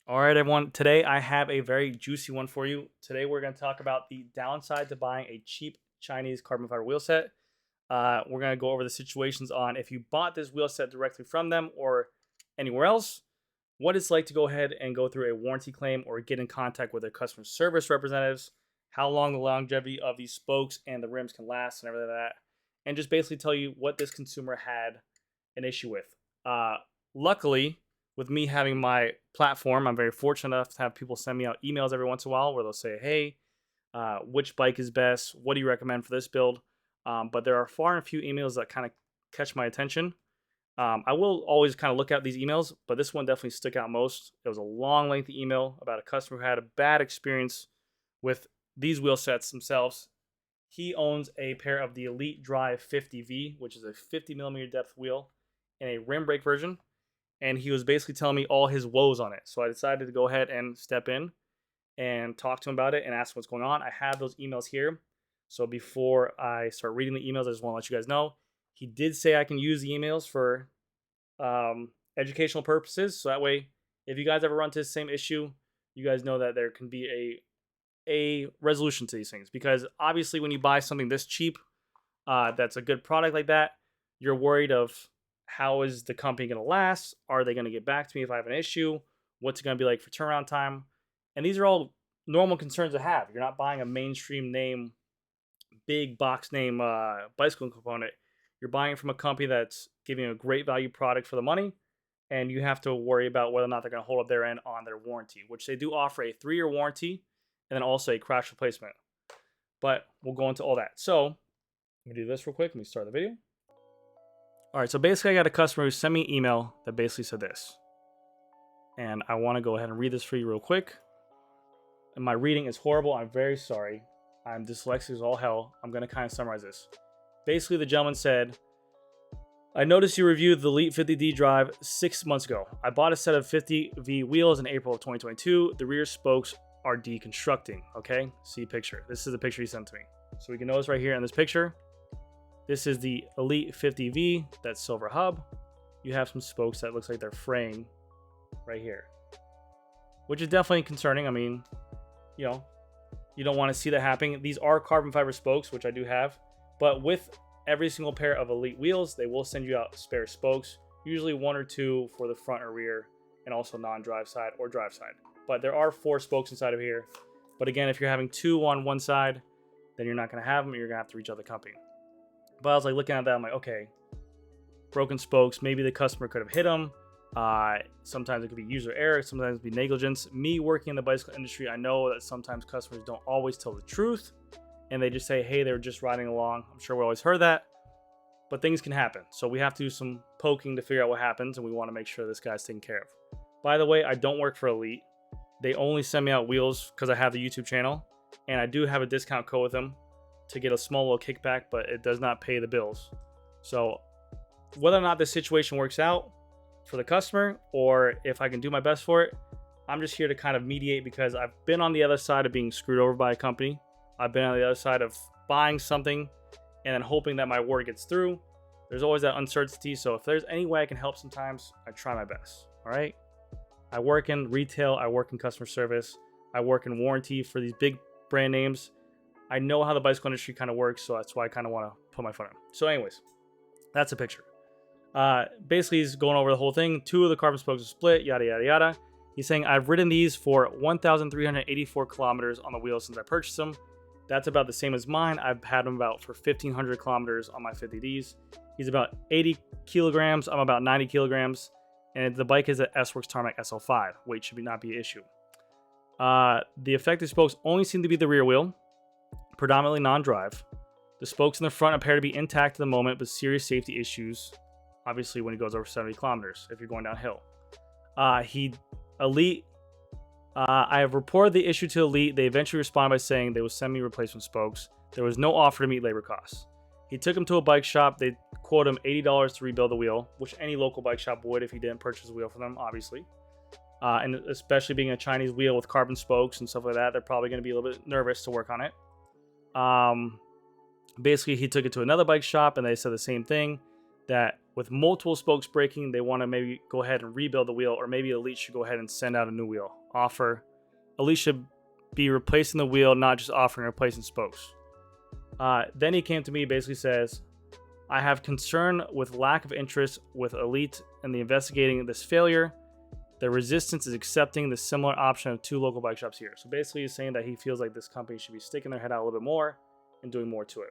All right, everyone. Today I have a very juicy one for you. Today we're going to talk about the downside to buying a cheap Chinese carbon fiber wheel set. We're going to go over the situations on if you bought this wheel set directly from them or anywhere else, what it's like to go ahead and go through a warranty claim or get in contact with their customer service representatives, how long the longevity of these spokes and the rims can last and everything like that, and just basically tell you what this consumer had an issue with. Luckily, with me having my platform, I'm very fortunate enough to have people send me out emails every once in a while where they'll say, hey, which bike is best? What do you recommend for this build? But there are far and few emails that kind of catch my attention. I will always kind of look at these emails, but this one definitely stuck out most. It was a long, lengthy email about a customer who had a bad experience with these wheel sets themselves. He owns a pair of the Elite Drive 50V, which is a 50 millimeter depth wheel in a rim brake version. And he was basically telling me all his woes on it. So I decided to go ahead and step in and talk to him about it and ask what's going on. I have those emails here. So before I start reading the emails, I just want to let you guys know he did say I can use the emails for educational purposes. So that way, if you guys ever run into the same issue, you guys know that there can be a resolution to these things. Because obviously, when you buy something this cheap, that's a good product like that, you're worried of how is the company going to last? Are they going to get back to me if I have an issue? What's it going to be like for turnaround time? And these are all normal concerns to have. You're not buying a mainstream name, big box name bicycle component. You're buying it from a company that's giving a great value product for the money, and you have to worry about whether or not they're going to hold up their end on their warranty, which they do offer a 3-year warranty and then also a crash replacement. But we'll go into all that. So let me do this real quick. Let me start the video. All right, so basically I got a customer who sent me an email that basically said this. And I want to go ahead and read this for you real quick. And my reading is horrible. I'm very sorry. I'm dyslexic as all hell. I'm going to kind of summarize this. Basically, the gentleman said, I noticed you reviewed the Elite 50D drive 6 months ago. I bought a set of 50V wheels in April of 2022. The rear spokes are deconstructing. Okay, see picture. This is the picture he sent to me. So we can notice right here in this picture, this is the Elite 50V, that silver hub. You have some spokes that looks like they're fraying right here, which is definitely concerning. I mean, you know, you don't want to see that happening. These are carbon fiber spokes, which I do have, but with every single pair of Elite wheels, they will send you out spare spokes, usually 1 or 2 for the front or rear, and also non-drive side or drive side. But there are 4 spokes inside of here. But again, if you're having 2 on one side, then you're not going to have them. You're going to have to reach out to the company. But I was like looking at that, I'm like, okay, broken spokes, maybe the customer could have hit them. Sometimes it could be user error, sometimes it could be negligence. Me working in the bicycle industry, I know that sometimes customers don't always tell the truth, and they just say, hey, they were just riding along. I'm sure we always heard that, but things can happen. So we have to do some poking to figure out what happens, and we want to make sure this guy's taken care of. By the way, I don't work for Elite. They only send me out wheels because I have the YouTube channel, and I do have a discount code with them to get a small little kickback, but it does not pay the bills. So whether or not this situation works out for the customer or if I can do my best for it, I'm just here to kind of mediate, because I've been on the other side of being screwed over by a company. I've been on the other side of buying something and then hoping that my word gets through. There's always that uncertainty. So if there's any way I can help sometimes, I try my best. All right. I work in retail. I work in customer service. I work in warranty for these big brand names. I know how the bicycle industry kind of works, so that's why I kind of want to put my foot in. So anyways, that's a picture. Basically, he's going over the whole thing. 2 of the carbon spokes are split, yada, yada, yada. He's saying, I've ridden these for 1,384 kilometers on the wheels since I purchased them. That's about the same as mine. I've had them about for 1,500 kilometers on my 50Ds. He's about 80 kilograms. I'm about 90 kilograms. And the bike is an S-Works Tarmac SL5. Weight should not be an issue. The affected spokes only seem to be the rear wheel, predominantly non-drive. The spokes in the front appear to be intact at the moment, but serious safety issues, obviously, when he goes over 70 kilometers, if you're going downhill. Elite, I have reported the issue to Elite. They eventually responded by saying they will send me replacement spokes. There was no offer to meet labor costs. He took him to a bike shop. They quote him $80 to rebuild the wheel, which any local bike shop would if he didn't purchase a wheel from them, obviously. And especially being a Chinese wheel with carbon spokes and stuff like that, they're probably going to be a little bit nervous to work on it. Basically, he took it to another bike shop, and they said the same thing, that with multiple spokes breaking, they want to maybe go ahead and rebuild the wheel, or maybe Elite should go ahead and send out a new wheel. Elite should be replacing the wheel, not just offering replacing spokes. Then he came to me, basically says, I have concern with lack of interest with Elite in the investigating this failure. The resistance is accepting the similar option of 2 local bike shops here. So basically he's saying that he feels like this company should be sticking their head out a little bit more and doing more to it.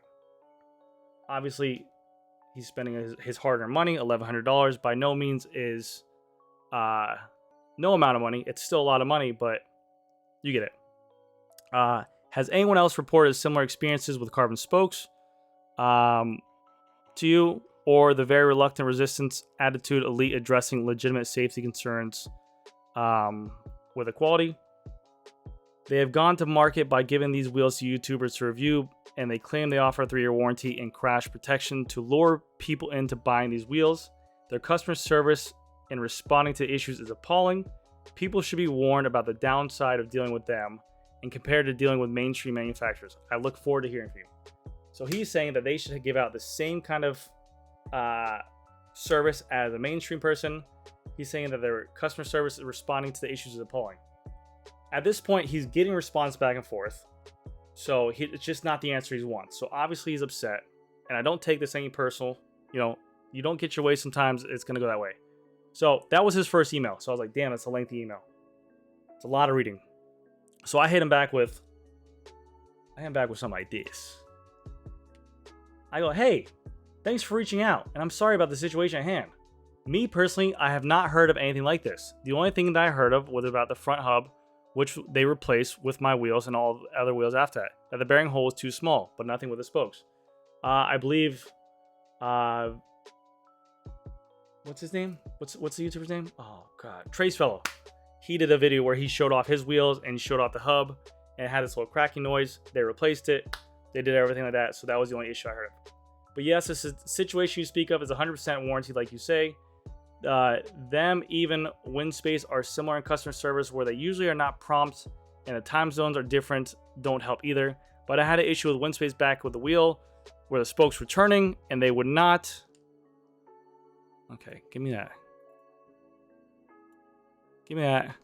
Obviously, he's spending his hard-earned money, $1,100. By no means is no amount of money. It's still a lot of money, but you get it. Has anyone else reported similar experiences with carbon spokes to you, or the very reluctant resistance attitude Elite addressing legitimate safety concerns with equality? They have gone to market by giving these wheels to YouTubers to review, and they claim they offer a 3-year warranty and crash protection to lure people into buying these wheels. Their customer service in responding to issues is appalling. People should be warned about the downside of dealing with them and compared to dealing with mainstream manufacturers. I look forward to hearing from you. So he's saying that they should give out the same kind of service as a mainstream person. He's saying that their customer service is responding to the issues is appalling. At this point, he's getting response back and forth. So it's just not the answer he wants. So obviously he's upset. And I don't take this any personal. You know, you don't get your way sometimes. It's going to go that way. So that was his first email. So I was like, damn, that's a lengthy email. It's a lot of reading. So I hit him back with something like this. I go, hey, thanks for reaching out. And I'm sorry about the situation at hand. Me personally, I have not heard of anything like this. The only thing that I heard of was about the front hub, which they replaced with my wheels and all the other wheels after that. That the bearing hole was too small, but nothing with the spokes. I believe, what's his name? What's the YouTuber's name? Oh God, Trace Fellow. He did a video where he showed off his wheels and showed off the hub, and it had this little cracking noise. They replaced it. They did everything like that. So that was the only issue I heard of. But yes, this situation you speak of is 100% warranty, like you say. Even WINSPACE are similar in customer service, where they usually are not prompt and the time zones are different, don't help either. But I had an issue with WINSPACE back with the wheel where the spokes were turning and they would not. Okay, give me that. Give me that.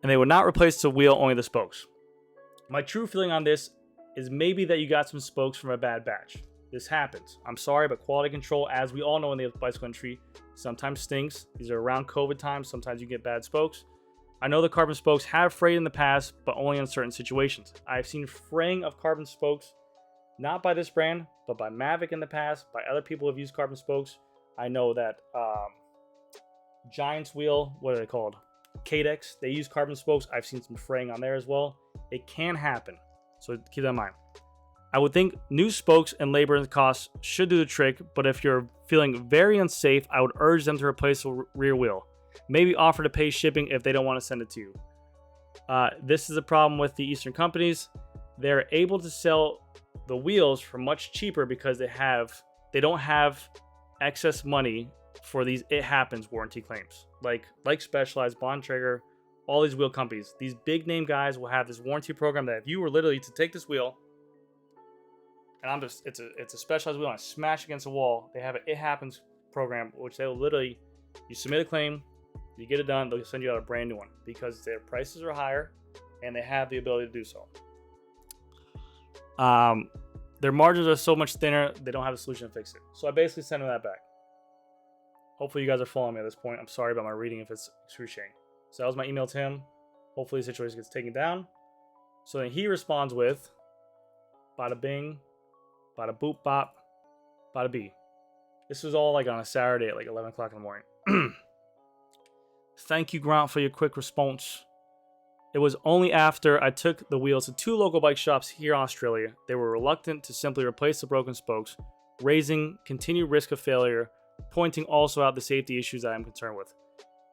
And they would not replace the wheel, only the spokes. My true feeling on this is maybe that you got some spokes from a bad batch. This happens. I'm sorry, but quality control, as we all know in the bicycle industry, sometimes stinks. These are around COVID times. Sometimes you get bad spokes. I know the carbon spokes have frayed in the past, but only in certain situations. I've seen fraying of carbon spokes, not by this brand, but by Mavic in the past, by other people who have used carbon spokes. I know that Giant's wheel, what are they called? Cadex, they use carbon spokes. I've seen some fraying on there as well. It can happen, so keep that in mind. I would think new spokes and labor and costs should do the trick, but if you're feeling very unsafe, I would urge them to replace the rear wheel. Maybe offer to pay shipping if they don't want to send it to you. This is a problem with the Eastern companies. They're able to sell the wheels for much cheaper because they don't have excess money for these it happens warranty claims. Like Specialized, Bontrager, all these wheel companies. These big name guys will have this warranty program that if you were literally to take this wheel, and it's a Specialized wheel and I smash against a wall, they have an it happens program, which they will literally, you submit a claim, you get it done, they'll send you out a brand new one because their prices are higher and they have the ability to do so. Their margins are so much thinner, they don't have a solution to fix it. So I basically sent them that back. Hopefully you guys are following me at this point. I'm sorry about my reading if it's excruciating. So that was my email to him. Hopefully the situation gets taken down. So then he responds with, bada bing, bada boop bop, bada bee. This was all like on a Saturday at like 11 o'clock in the morning. Thank you, Grant, for your quick response. It was only after I took the wheels to 2 local bike shops here in Australia. They were reluctant to simply replace the broken spokes, raising continued risk of failure, pointing also out the safety issues that I'm concerned with.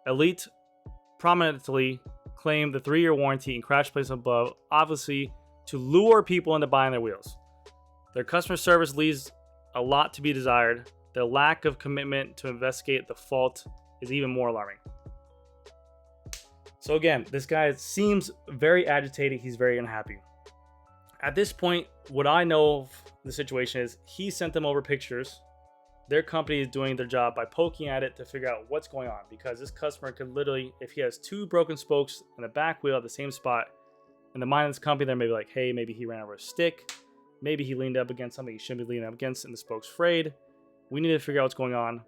Elite prominently claimed the 3-year warranty and crash place above, obviously to lure people into buying their wheels. Their customer service leaves a lot to be desired. Their lack of commitment to investigate the fault is even more alarming. So again, this guy seems very agitated. He's very unhappy. At this point, what I know of the situation is he sent them over pictures. their company is doing their job by poking at it to figure out what's going on, because this customer could literally, if he has 2 broken spokes in the back wheel at the same spot, in the mind of this company, they're maybe like, hey, maybe he ran over a stick, maybe he leaned up against something he shouldn't be leaning up against and the spoke's frayed. We need to figure out what's going on.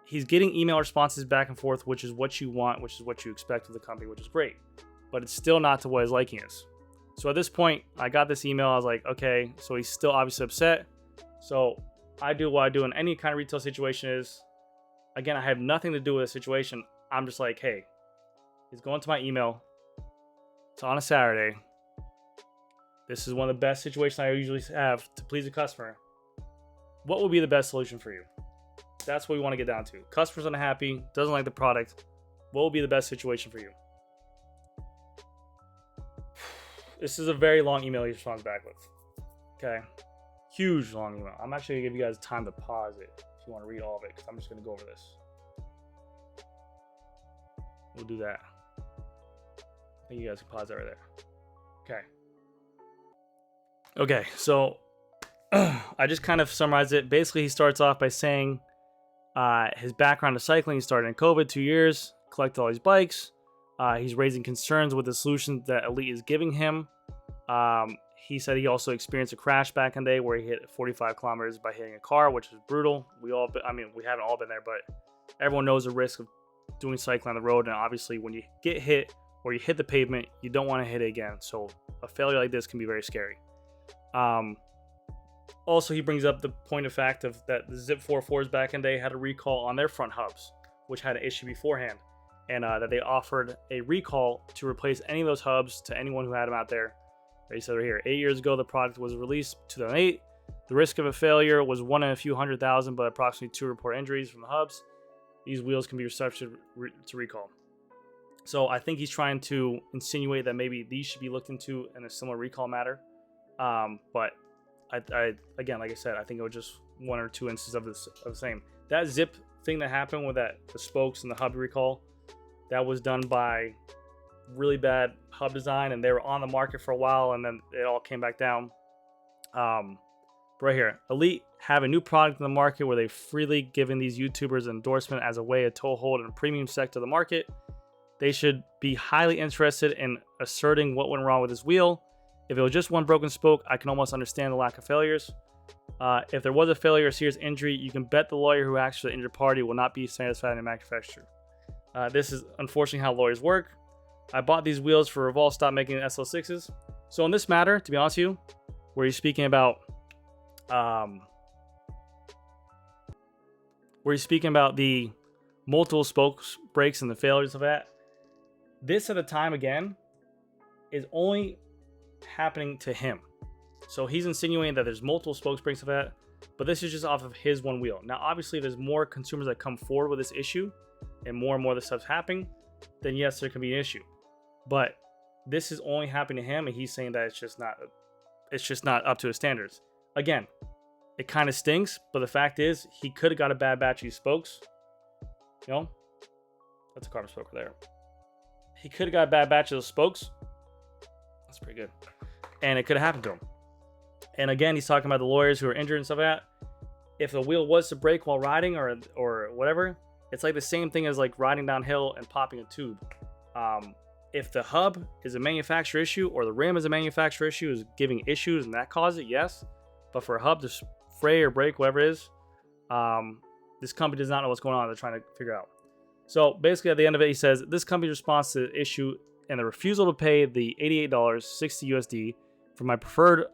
He's getting email responses back and forth, which is what you want, which is what you expect of the company, which is great. But it's still not to what his liking is. So at this point, I got this email. I was like, okay, so he's still obviously upset. So I do what I do in any kind of retail situation is, again, I have nothing to do with the situation. I'm just like, hey, he's going to my email. It's on a Saturday. This is one of the best situations I usually have to please a customer. What would be the best solution for you? That's what we want to get down to. Customer's unhappy, doesn't like the product. What will be the best situation for you? This is a very long email he responds back with. Okay. Huge long email. I'm actually going to give you guys time to pause it if you want to read all of it, because I'm just going to go over this. We'll do that. I think you guys can pause that right there. Okay. Okay, so I just kind of summarized it. Basically, he starts off by saying his background is cycling. He started in COVID, 2 years, collected all these bikes. He's raising concerns with the solutions that Elite is giving him. He said he also experienced a crash back in the day where he hit 45 kilometers by hitting a car, which is brutal. We haven't all been there, but everyone knows the risk of doing cycling on the road. And obviously, when you get hit or you hit the pavement, you don't want to hit it again. So a failure like this can be very scary. Also, he brings up the point of fact of that the Zip 44s back in the day had a recall on their front hubs, which had an issue beforehand, and that they offered a recall to replace any of those hubs to anyone who had them out there. They said right here, 8 years ago, the product was released, 2008. The risk of a failure was 1 in a few 100,000, but approximately 2 report injuries from the hubs. These wheels can be subject to recall. So I think he's trying to insinuate that maybe these should be looked into in a similar recall matter. But I again, like I said, I think it was just 1 or 2 instances of the same. That Zip thing that happened with the spokes and the hub recall, that was done by really bad hub design, and they were on the market for a while, and then it all came back down. Right here, Elite have a new product in the market where they're freely giving these YouTubers endorsement as a way to toehold in a premium sector of the market. They should be highly interested in asserting what went wrong with this wheel. If it was just 1 broken spoke, I can almost understand the lack of failures. If there was a failure or serious injury, you can bet the lawyer who acts for the injured party will not be satisfied in the manufacturer. This is unfortunately how lawyers work. I bought these wheels for Revolve stopped making SL6s. So in this matter, to be honest with you, where he's speaking about the multiple spokes breaks and the failures of that, this at the time again is only happening to him. So he's insinuating that there's multiple spokes breaks of that, but this is just off of his 1 wheel. Now obviously if there's more consumers that come forward with this issue and more of this stuff's happening, then yes, there can be an issue. But this is only happening to him, and he's saying that it's just not up to his standards. Again, it kind of stinks, but the fact is he could have got a bad batch of these spokes. You know, that's a carbon spoke there. He could have got a bad batch of those spokes. That's pretty good. And it could have happened to him. And again, he's talking about the lawyers who are injured and stuff like that. If the wheel was to break while riding or whatever, it's like the same thing as like riding downhill and popping a tube. If the hub is a manufacturer issue or the rim is a manufacturer issue, is giving issues and that causes it, yes. But for a hub to fray or break, whatever it is, this company does not know what's going on. They're trying to figure out. So basically at the end of it, he says, this company's response to the issue and the refusal to pay the $88, 60 USD for my preferred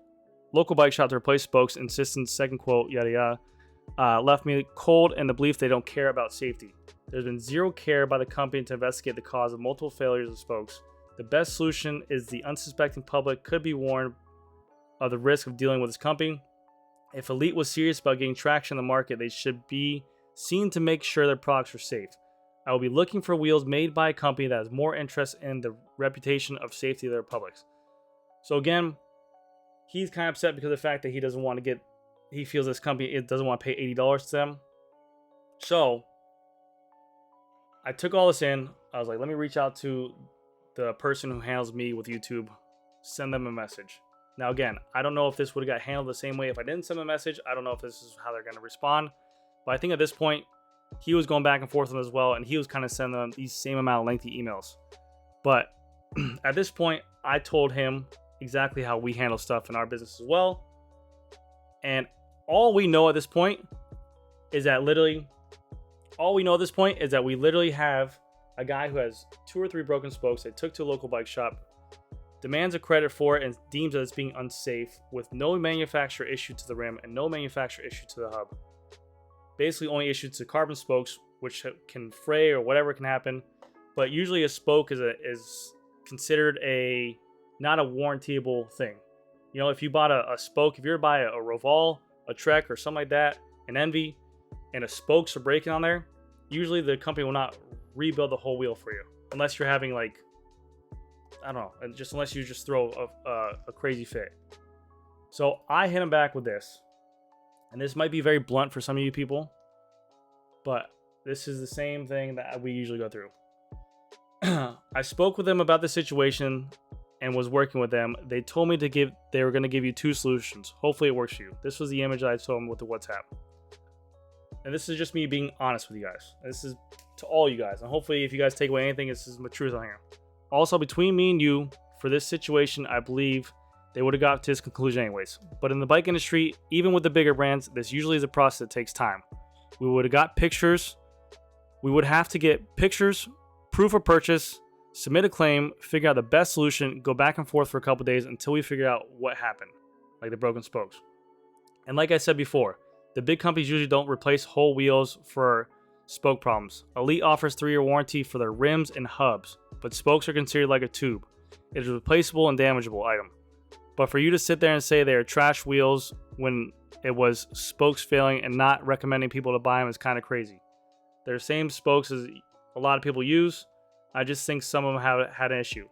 local bike shop to replace spokes, insistence, second quote, yada yada, left me cold in the belief they don't care about safety. There's been zero care by the company to investigate the cause of multiple failures of spokes. The best solution is the unsuspecting public could be warned of the risk of dealing with this company. If Elite was serious about getting traction in the market, they should be seen to make sure their products are safe. I will be looking for wheels made by a company that has more interest in the reputation of safety of their publics. So again, he's kind of upset because of the fact that he doesn't want to he feels this company doesn't want to pay $80 to them. So I took all this in. I was like, let me reach out to the person who handles me with YouTube, send them a message. Now, again, I don't know if this would have got handled the same way if I didn't send them a message. I don't know if this is how they're going to respond. But I think at this point, he was going back and forth on as well, and he was kind of sending them these same amount of lengthy emails. But at this point, I told him exactly how we handle stuff in our business as well. And all we know at this point is that we literally have a guy who has 2 or 3 broken spokes they took to a local bike shop, demands a credit for it, and deems that it's being unsafe with no manufacturer issue to the rim and no manufacturer issue to the hub. Basically only issued to carbon spokes, which can fray or whatever can happen. But usually a spoke is considered not a warrantyable thing. You know, if you bought a spoke, if you're buy a Roval, a Trek, or something like that, an Envy, and a spokes are breaking on there, usually the company will not rebuild the whole wheel for you. Unless you're having like, I don't know, unless you just throw a crazy fit. So I hit him back with this. And this might be very blunt for some of you people, but this is the same thing that we usually go through. I spoke with them about the situation and was working with them. They told me they were going to give you 2 solutions. Hopefully it works for you. This was the image I told them with the WhatsApp. And this is just me being honest with you guys. This is to all you guys. And hopefully if you guys take away anything, this is the truth on here. Also, between me and you, for this situation, I believe they would have got to this conclusion anyways. But in the bike industry, even with the bigger brands, this usually is a process that takes time. We would have got pictures. We would have to get pictures, proof of purchase, submit a claim, figure out the best solution, go back and forth for a couple days until we figure out what happened, like the broken spokes. And like I said before, the big companies usually don't replace whole wheels for spoke problems. Elite offers 3-year warranty for their rims and hubs, but spokes are considered like a tube. It is a replaceable and damageable item. But for you to sit there and say they are trash wheels when it was spokes failing and not recommending people to buy them is kind of crazy. They're the same spokes as a lot of people use. I just think some of them have had an issue.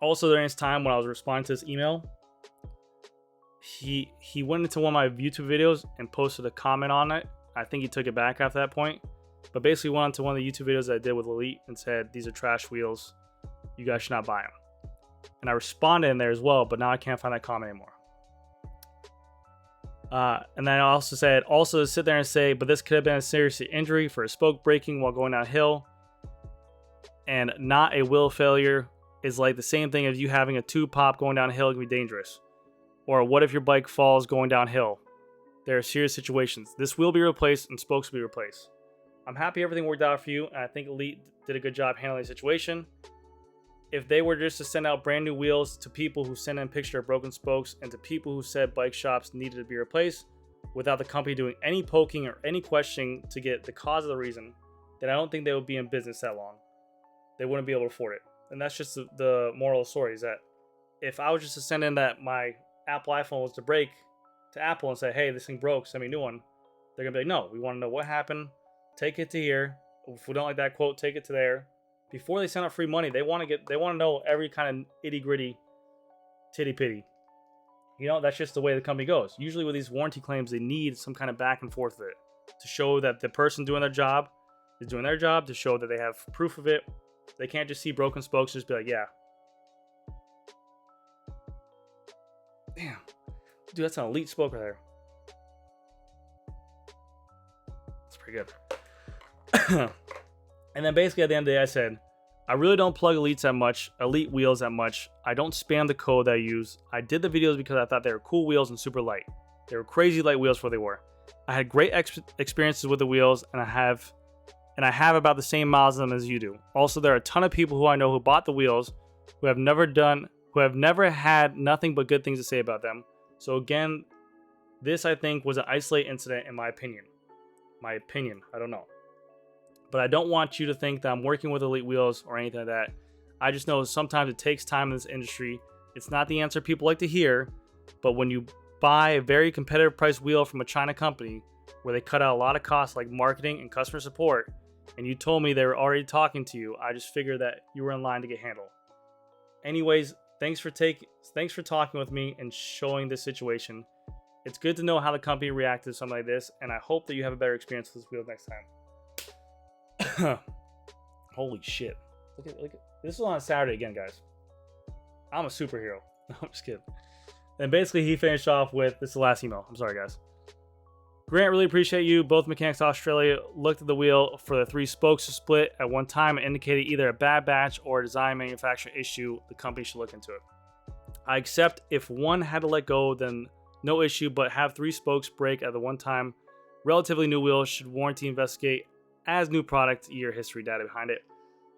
Also, during this time when I was responding to this email, he went into one of my YouTube videos and posted a comment on it. I think he took it back after that point. But basically went into one of the YouTube videos that I did with Elite and said, these are trash wheels. You guys should not buy them. And I responded in there as well, but now I can't find that comment anymore. And then I also said, to sit there and say, but this could have been a serious injury for a spoke breaking while going downhill. And not a wheel failure is like the same thing as you having a tube pop going downhill can be dangerous. Or what if your bike falls going downhill? There are serious situations. This will be replaced and spokes will be replaced. I'm happy everything worked out for you, and I think Elite did a good job handling the situation. If they were just to send out brand new wheels to people who sent in a picture of broken spokes and to people who said bike shops needed to be replaced without the company doing any poking or any questioning to get the cause of the reason, then I don't think they would be in business that long. They wouldn't be able to afford it. And that's just the moral of the story, is that if I was just to send in that my Apple iPhone was to break to Apple and say, hey, this thing broke, send me a new one, they're going to be like, no, we want to know what happened. Take it to here. If we don't like that quote, take it to there. Before they send out free money, they want to know every kind of itty gritty, titty pitty. You know, that's just the way the company goes. Usually with these warranty claims, they need some kind of back and forth of it to show that the person doing their job is doing their job, to show that they have proof of it. They can't just see broken spokes and just be like, yeah. Damn. Dude, that's an Elite spoke right there. That's pretty good. And then basically at the end of the day, I said, I really don't plug Elite wheels that much. I don't spam the code that I use. I did the videos because I thought they were cool wheels and super light. They were crazy light wheels for what they were. I had great experiences with the wheels, and I have about the same miles on them as you do. Also, there are a ton of people who I know who bought the wheels who have never had nothing but good things to say about them. So again, this I think was an isolated incident in my opinion. I don't know. But I don't want you to think that I'm working with Elite wheels or anything like that. I just know sometimes it takes time in this industry. It's not the answer people like to hear, but when you buy a very competitive price wheel from a China company where they cut out a lot of costs like marketing and customer support, and you told me they were already talking to you, I just figured that you were in line to get handled. Anyways, thanks for talking with me and showing this situation. It's good to know how the company reacted to something like this, and I hope that you have a better experience with this wheel next time. Holy shit. Look at this is on a Saturday again, guys. I'm a superhero. No, I'm just kidding. And basically he finished off with, this is the last email. I'm sorry, guys. Grant, really appreciate you. Both Mechanics Australia looked at the wheel for the 3 spokes to split at one time and indicated either a bad batch or a design manufacturing issue. The company should look into it. I accept if one had to let go, then no issue, but have 3 spokes break at the one time. Relatively new wheels should warranty investigate as new product, year history data behind it.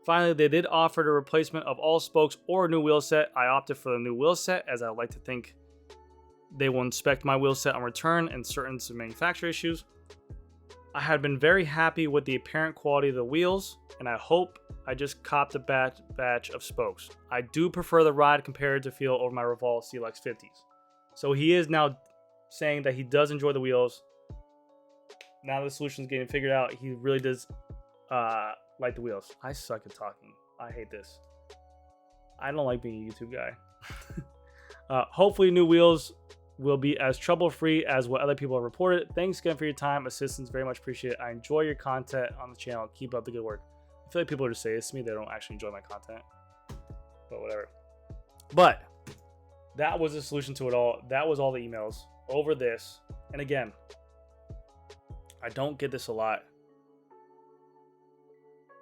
Finally, they did offer the replacement of all spokes or a new wheel set. I opted for the new wheel set as I would like to think they will inspect my wheel set on return and certain manufacturer issues. I had been very happy with the apparent quality of the wheels, and I hope I just copped a batch of spokes. I do prefer the ride compared to feel over my Revolve CLX 50s. So he is now saying that he does enjoy the wheels. Now the solution is getting figured out. He really does like the wheels. I suck at talking. I hate this. I don't like being a YouTube guy. Hopefully new wheels will be as trouble-free as what other people have reported. Thanks again for your time, assistance. Very much appreciate it. I enjoy your content on the channel. Keep up the good work. I feel like people just say this to me. They don't actually enjoy my content. But whatever. But that was the solution to it all. That was all the emails over this. And again, I don't get this a lot.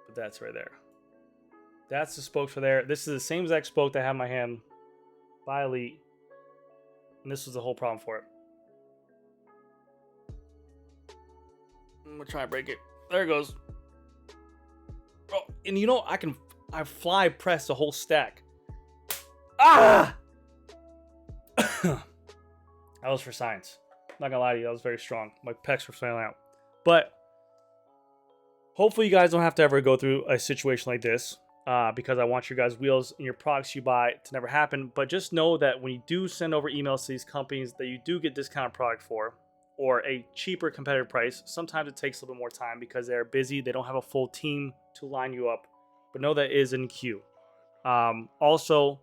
But that's right there. That's the spokes for there. This is the same exact spoke that I have in my hand by Elite. And this was the whole problem for it. I'm gonna try and break it. There it goes. Oh, and you know, I fly press the whole stack. Ah! That was for science. Not gonna lie to you, that was very strong. My pecs were flailing out. But hopefully you guys don't have to ever go through a situation like this. Because I want your guys' wheels and your products you buy to never happen. But just know that when you do send over emails to these companies that you do get discounted product for, or a cheaper competitive price, sometimes it takes a little bit more time because they're busy. They don't have a full team to line you up. But know that is in queue. Also,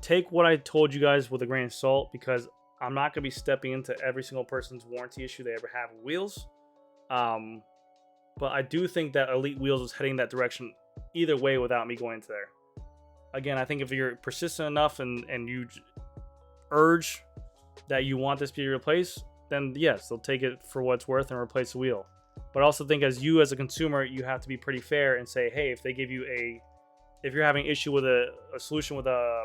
take what I told you guys with a grain of salt, because I'm not going to be stepping into every single person's warranty issue they ever have with wheels. But I do think that Elite Wheels was heading that direction either way without me going into there. Again, I think if you're persistent enough and you urge that you want this to be replaced, then yes, they'll take it for what it's worth and replace the wheel. But I also think as a consumer, you have to be pretty fair and say, hey, if they give you if you're having issue with a solution with or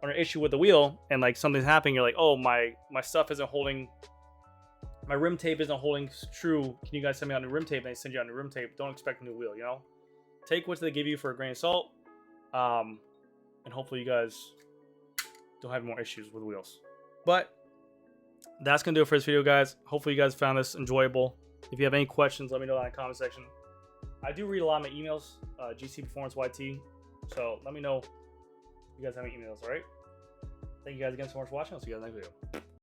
an issue with the wheel and like something's happening, you're like, oh, my stuff isn't holding, my rim tape isn't holding true. Can you guys send me on new rim tape? And they send you on new rim tape. Don't expect a new wheel, you know? Take what they give you for a grain of salt, and hopefully you guys don't have more issues with wheels. But that's going to do it for this video, guys. Hopefully you guys found this enjoyable. If you have any questions, let me know in the comment section. I do read a lot of my emails, GC Performance YT, so let me know if you guys have any emails, all right? Thank you guys again so much for watching. I'll see you guys next video.